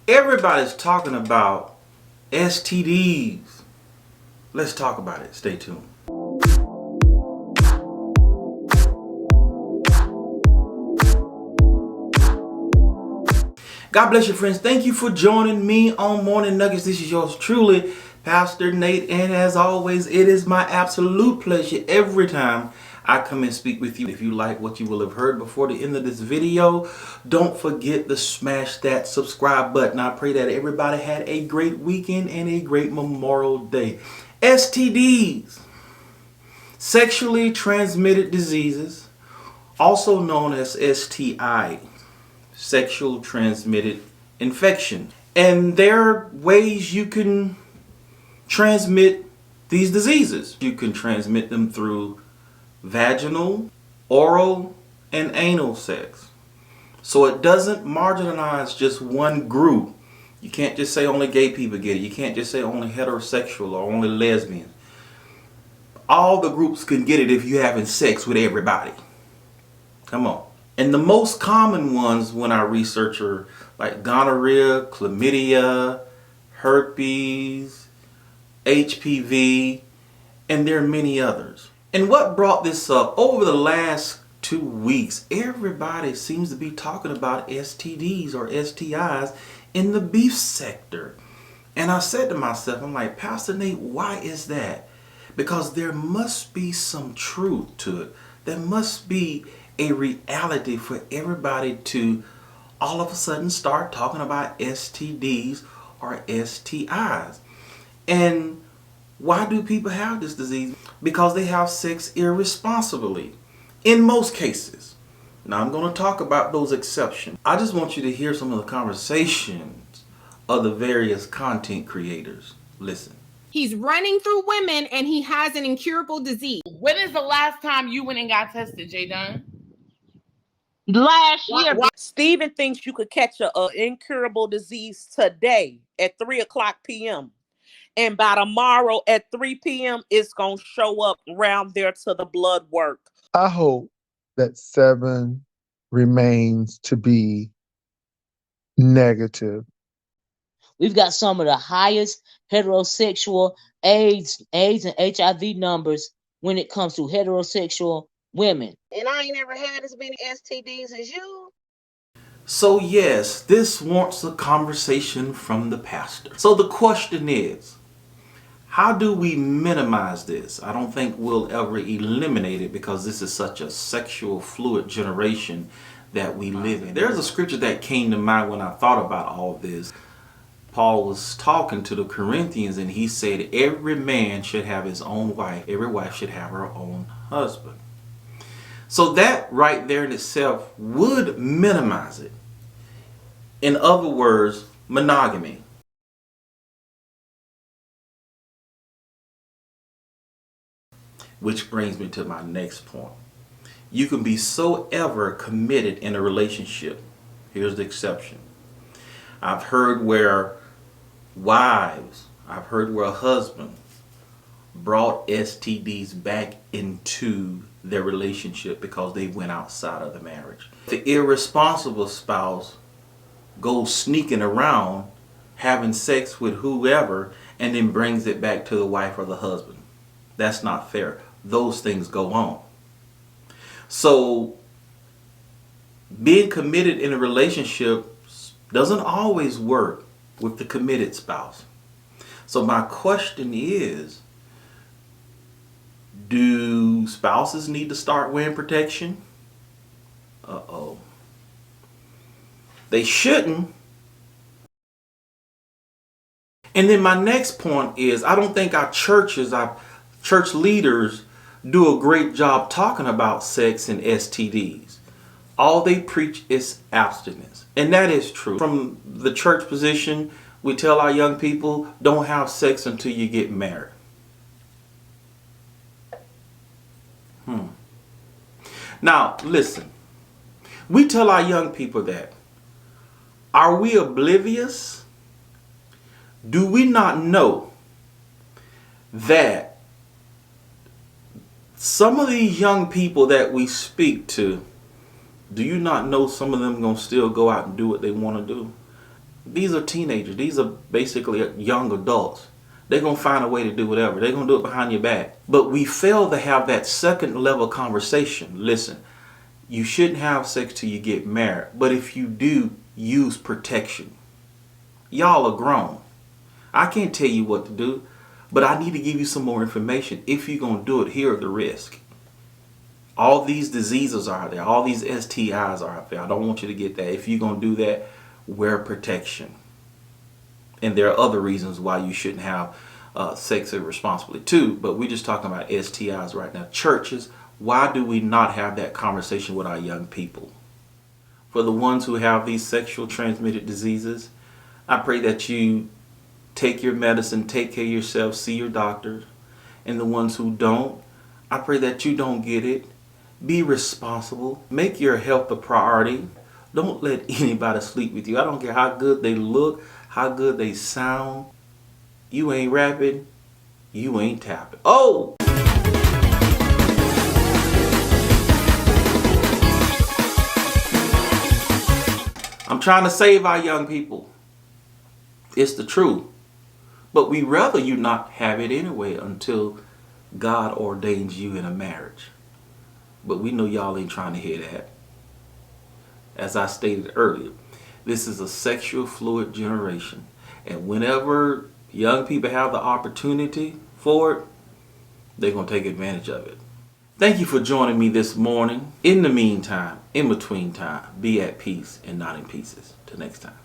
Everybody's talking about STDs. Let's talk about it. Stay tuned. God bless you, friends. Thank you for joining me on Morning Nuggets. This is yours truly, Pastor Nate. And as always, it is my absolute pleasure every time I come and speak with you. If you like what you will have heard before the end of this video, don't forget to smash that subscribe button. I pray that everybody had a great weekend and a great Memorial Day. STDs, sexually transmitted diseases, also known as STI, sexual transmitted infection. And there are ways you can transmit these diseases. You can transmit them through vaginal, oral, and anal sex. So it doesn't marginalize just one group. You can't just say only gay people get it. You can't just say only heterosexual or only lesbian. All the groups can get it if you're having sex with everybody. Come on. And the most common ones when I research are like gonorrhea, chlamydia, herpes, HPV, and there are many others. And what brought this up? Over the last 2 weeks, everybody seems to be talking about STDs or STIs in the beef sector. And I said to myself, I'm like, Pastor Nate, why is that? Because there must be some truth to it. There must be a reality for everybody to all of a sudden start talking about STDs or STIs. And why do people have this disease? Because they have sex irresponsibly, in most cases. Now I'm going to talk about those exceptions. I just want you to hear some of the conversations of the various content creators. Listen. He's running through women and he has an incurable disease. When is the last time you went and got tested, J. Dunn? Last year. Steven thinks you could catch an incurable disease today at 3 o'clock p.m. And by tomorrow at 3 p.m., it's going to show up around there to the blood work. I hope that 7 remains to be negative. We've got some of the highest heterosexual AIDS and HIV numbers when it comes to heterosexual women. And I ain't ever had as many STDs as you. So yes, this warrants a conversation from the pastor. So the question is, how do we minimize this? I don't think we'll ever eliminate it because this is such a sexual fluid generation that we live in. There's a scripture that came to mind when I thought about all this. Paul was talking to the Corinthians and he said every man should have his own wife. Every wife should have her own husband. So that right there in itself would minimize it. In other words, monogamy. Which brings me to my next point. You can be so ever committed in a relationship. Here's the exception. I've heard where wives, I've heard where a husband brought STDs back into their relationship because they went outside of the marriage. The irresponsible spouse goes sneaking around having sex with whoever and then brings it back to the wife or the husband. That's not fair. Those things go on. So being committed in a relationship doesn't always work with the committed spouse. So my question is, do spouses need to start wearing protection? Uh-oh. They shouldn't. And then my next point is, I don't think our church leaders do a great job talking about sex and STDs. All they preach is abstinence. And that is true. From the church position, we tell our young people, don't have sex until you get married. Now, listen. We tell our young people that. Are we oblivious? Do we not know that some of these young people that we speak to, do you not know some of them going to still go out and do what they want to do? These are teenagers. These are basically young adults. They're going to find a way to do whatever. They're going to do it behind your back. But we fail to have that second level conversation. Listen, you shouldn't have sex till you get married. But if you do, use protection. Y'all are grown. I can't tell you what to do, but I need to give you some more information. If you're going to do it, here are the risks. All these diseases are out there. All these STIs are out there. I don't want you to get that. If you're going to do that, wear protection. And there are other reasons why you shouldn't have sex irresponsibly too, but we're just talking about STIs right now. Churches, why do we not have that conversation with our young people? For the ones who have these sexual transmitted diseases, I pray that you take your medicine, take care of yourself, see your doctor. And the ones who don't, I pray that you don't get it. Be responsible. Make your health a priority. Don't let anybody sleep with you. I don't care how good they look, how good they sound. You ain't rapping, you ain't tapping. Oh! I'm trying to save our young people. It's the truth. But we rather you not have it anyway until God ordains you in a marriage. But we know y'all ain't trying to hear that. As I stated earlier, this is a sexual fluid generation. And whenever young people have the opportunity for it, they're going to take advantage of it. Thank you for joining me this morning. In the meantime, in between time, be at peace and not in pieces. Till next time.